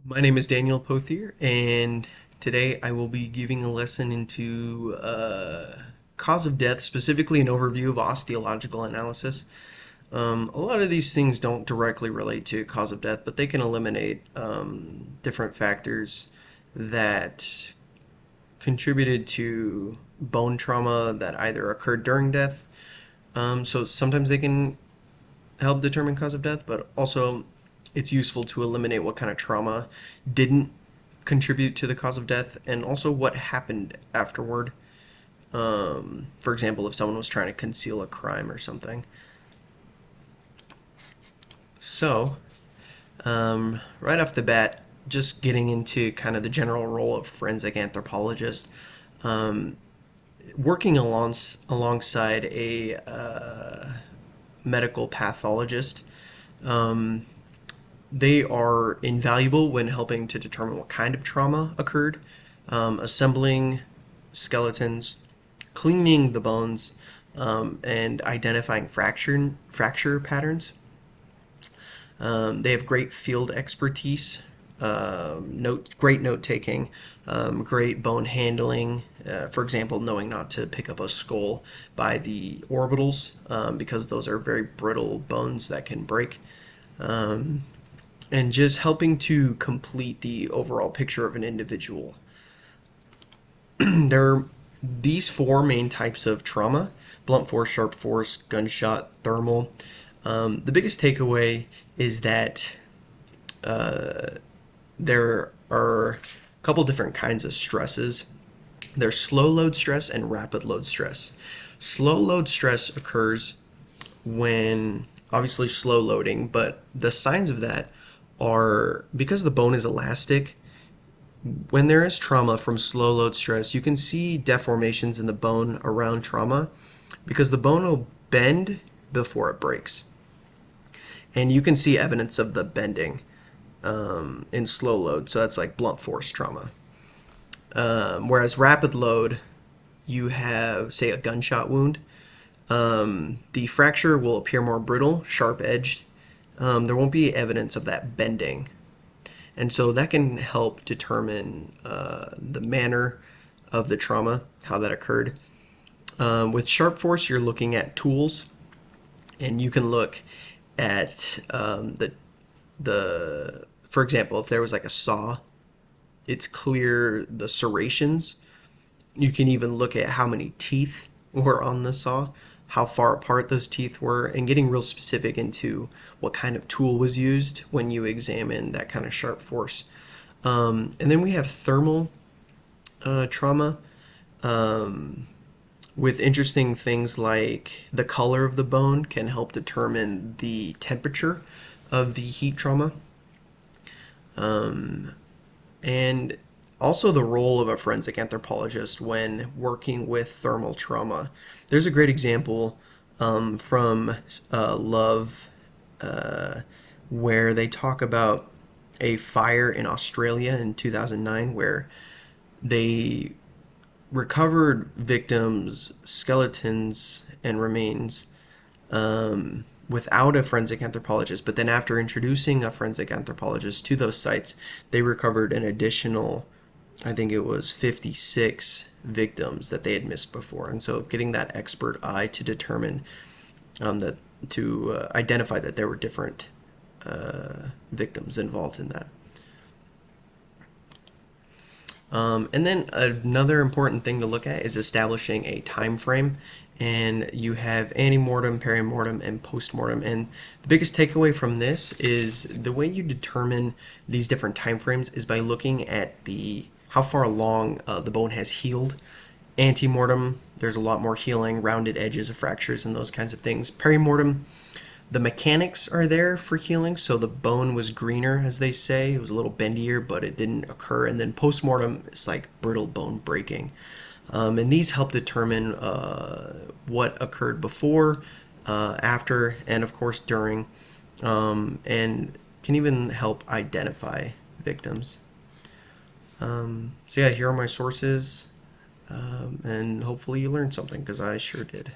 My name is Daniel Pothier, and today I will be giving a lesson into cause of death, specifically an overview of osteological analysis. A lot of these things don't directly relate to cause of death, but they can eliminate different factors that contributed to bone trauma that either occurred during death. So sometimes they can help determine cause of death, but also it's useful to eliminate what kind of trauma didn't contribute to the cause of death and also what happened afterward. For example, if someone was trying to conceal a crime or something. So, right off the bat, just getting into kind of the general role of forensic anthropologist, um, working alongside a medical pathologist. Um, They are invaluable when helping to determine what kind of trauma occurred, assembling skeletons, cleaning the bones, and identifying fracture patterns. They have great field expertise, great note taking, great bone handling. For example, knowing not to pick up a skull by the orbitals because those are very brittle bones that can break. And just helping to complete the overall picture of an individual. There are these four main types of trauma: blunt force, sharp force, gunshot, thermal. The biggest takeaway is that there are a couple different kinds of stresses. There's slow load stress and rapid load stress. Slow load stress occurs when, obviously, slow loading, but the signs of that are because the bone is elastic. When there is trauma from slow load stress, you can see deformations in the bone around trauma because the bone will bend before it breaks. And you can see evidence of the bending in slow load, so that's like blunt force trauma. Whereas rapid load, you have, say, a gunshot wound. The fracture will appear more brittle, sharp edged. There won't be evidence of that bending. And so that can help determine the manner of the trauma, how that occurred. With sharp force, you're looking at tools, and you can look at for example, if there was like a saw, it's clear the serrations. You can even look at how many teeth were on the saw, how far apart those teeth were, and getting real specific into what kind of tool was used when you examine that kind of sharp force. And then we have thermal trauma with interesting things like the color of the bone can help determine the temperature of the heat trauma. And also the role of a forensic anthropologist when working with thermal trauma. There's a great example from Love where they talk about a fire in Australia in 2009 where they recovered victims' skeletons and remains without a forensic anthropologist. But then, after introducing a forensic anthropologist to those sites, they recovered an additional, I think it was 56 victims that they had missed before. And so, getting that expert eye to determine that to identify that there were different victims involved in that. And then another important thing to look at is establishing a time frame. And you have antemortem, perimortem, and postmortem. And the biggest takeaway from this is the way you determine these different time frames is by looking at the how far along the bone has healed. Antemortem, there's a lot more healing, rounded edges of fractures, and those kinds of things. Perimortem, the mechanics are there for healing, so the bone was greener, as they say. It was a little bendier, but it didn't occur. And then postmortem, it's like brittle bone breaking. And these help determine what occurred before, after, and of course during, and can even help identify victims. So yeah, here are my sources, and hopefully you learned something, because I sure did.